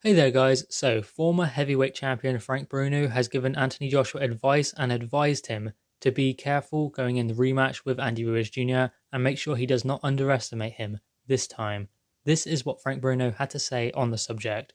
Hey there guys, so former heavyweight champion Frank Bruno has given Anthony Joshua advice and advised him to be careful going in the rematch with Andy Ruiz Jr. and make sure he does not underestimate him this time. This is what Frank Bruno had to say on the subject.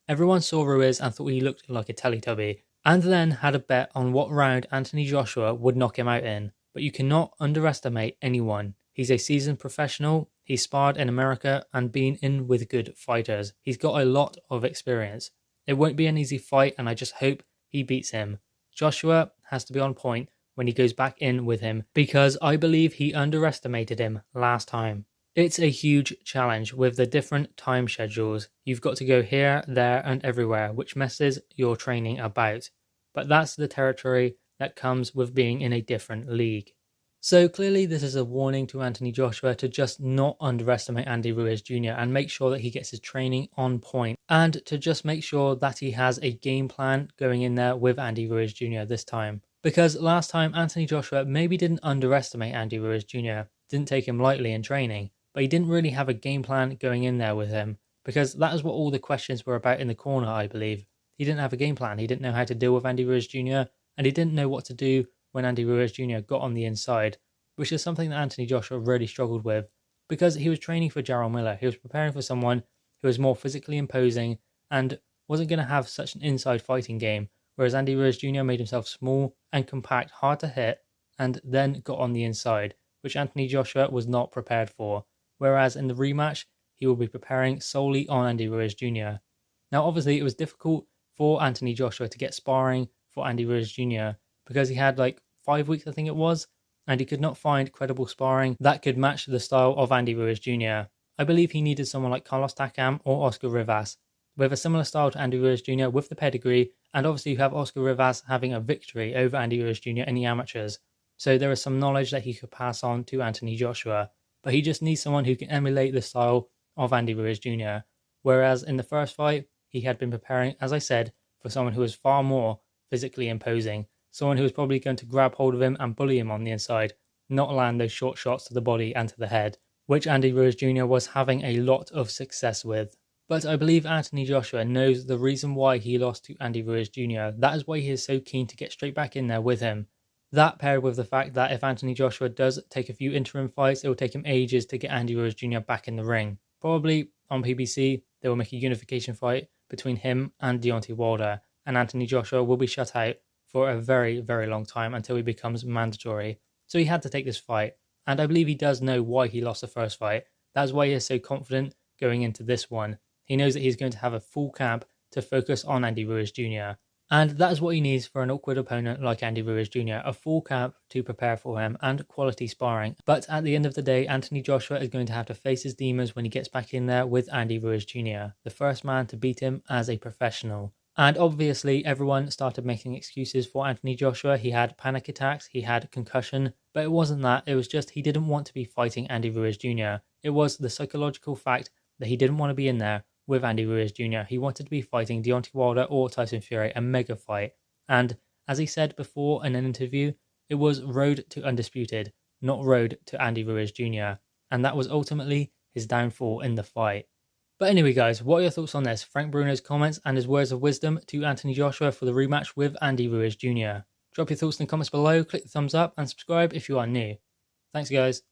Everyone saw Ruiz and thought he looked like a Teletubby, and then had a bet on what round Anthony Joshua would knock him out in. But you cannot underestimate anyone. He's a seasoned professional, he's sparred in America and been in with good fighters. He's got a lot of experience. It won't be an easy fight and I just hope he beats him. Joshua has to be on point when he goes back in with him because I believe he underestimated him last time. It's a huge challenge with the different time schedules. You've got to go here, there and everywhere, which messes your training about. But that's the territory that comes with being in a different league. So clearly this is a warning to Anthony Joshua to just not underestimate Andy Ruiz Jr. and make sure that he gets his training on point, and to just make sure that he has a game plan going in there with Andy Ruiz Jr. this time. Because last time Anthony Joshua maybe didn't underestimate Andy Ruiz Jr., didn't take him lightly in training, but he didn't really have a game plan going in there with him, because that is what all the questions were about in the corner, I believe. He didn't have a game plan, he didn't know how to deal with Andy Ruiz Jr., and he didn't know what to do when Andy Ruiz Jr. got on the inside, which is something that Anthony Joshua really struggled with, because he was training for Jarrell Miller. He was preparing for someone who was more physically imposing and wasn't going to have such an inside fighting game, whereas Andy Ruiz Jr. made himself small and compact, hard to hit, and then got on the inside, which Anthony Joshua was not prepared for. Whereas in the rematch, he will be preparing solely on Andy Ruiz Jr. Now, obviously, it was difficult for Anthony Joshua to get sparring for Andy Ruiz Jr. because he had like 5 weeks, I think it was, and he could not find credible sparring that could match the style of Andy Ruiz Jr. I believe he needed someone like Carlos Takam or Oscar Rivas, with a similar style to Andy Ruiz Jr. with the pedigree, and obviously you have Oscar Rivas having a victory over Andy Ruiz Jr. in the amateurs, so there is some knowledge that he could pass on to Anthony Joshua. But he just needs someone who can emulate the style of Andy Ruiz Jr. Whereas in the first fight, he had been preparing, as I said, for someone who was far more physically imposing, someone who was probably going to grab hold of him and bully him on the inside, not land those short shots to the body and to the head, which Andy Ruiz Jr. was having a lot of success with. But I believe Anthony Joshua knows the reason why he lost to Andy Ruiz Jr. That is why he is so keen to get straight back in there with him. That paired with the fact that if Anthony Joshua does take a few interim fights, it will take him ages to get Andy Ruiz Jr. back in the ring. Probably on PBC, they will make a unification fight between him and Deontay Wilder, and Anthony Joshua will be shut out for a very, very long time until he becomes mandatory. So he had to take this fight, and I believe he does know why he lost the first fight. That's why he is so confident going into this one. He knows that he's going to have a full camp to focus on Andy Ruiz Jr. And that is what he needs for an awkward opponent like Andy Ruiz Jr., a full camp to prepare for him and quality sparring. But at the end of the day, Anthony Joshua is going to have to face his demons when he gets back in there with Andy Ruiz Jr., the first man to beat him as a professional. And obviously everyone started making excuses for Anthony Joshua. He had panic attacks, he had concussion, but it wasn't that. It was just he didn't want to be fighting Andy Ruiz Jr. It was the psychological fact that he didn't want to be in there with Andy Ruiz Jr. He wanted to be fighting Deontay Wilder or Tyson Fury, a mega fight. And as he said before in an interview, it was road to undisputed, not road to Andy Ruiz Jr. And that was ultimately his downfall in the fight. But anyway guys, what are your thoughts on this? Frank Bruno's comments and his words of wisdom to Anthony Joshua for the rematch with Andy Ruiz Jr. Drop your thoughts in the comments below, click the thumbs up and subscribe if you are new. Thanks guys.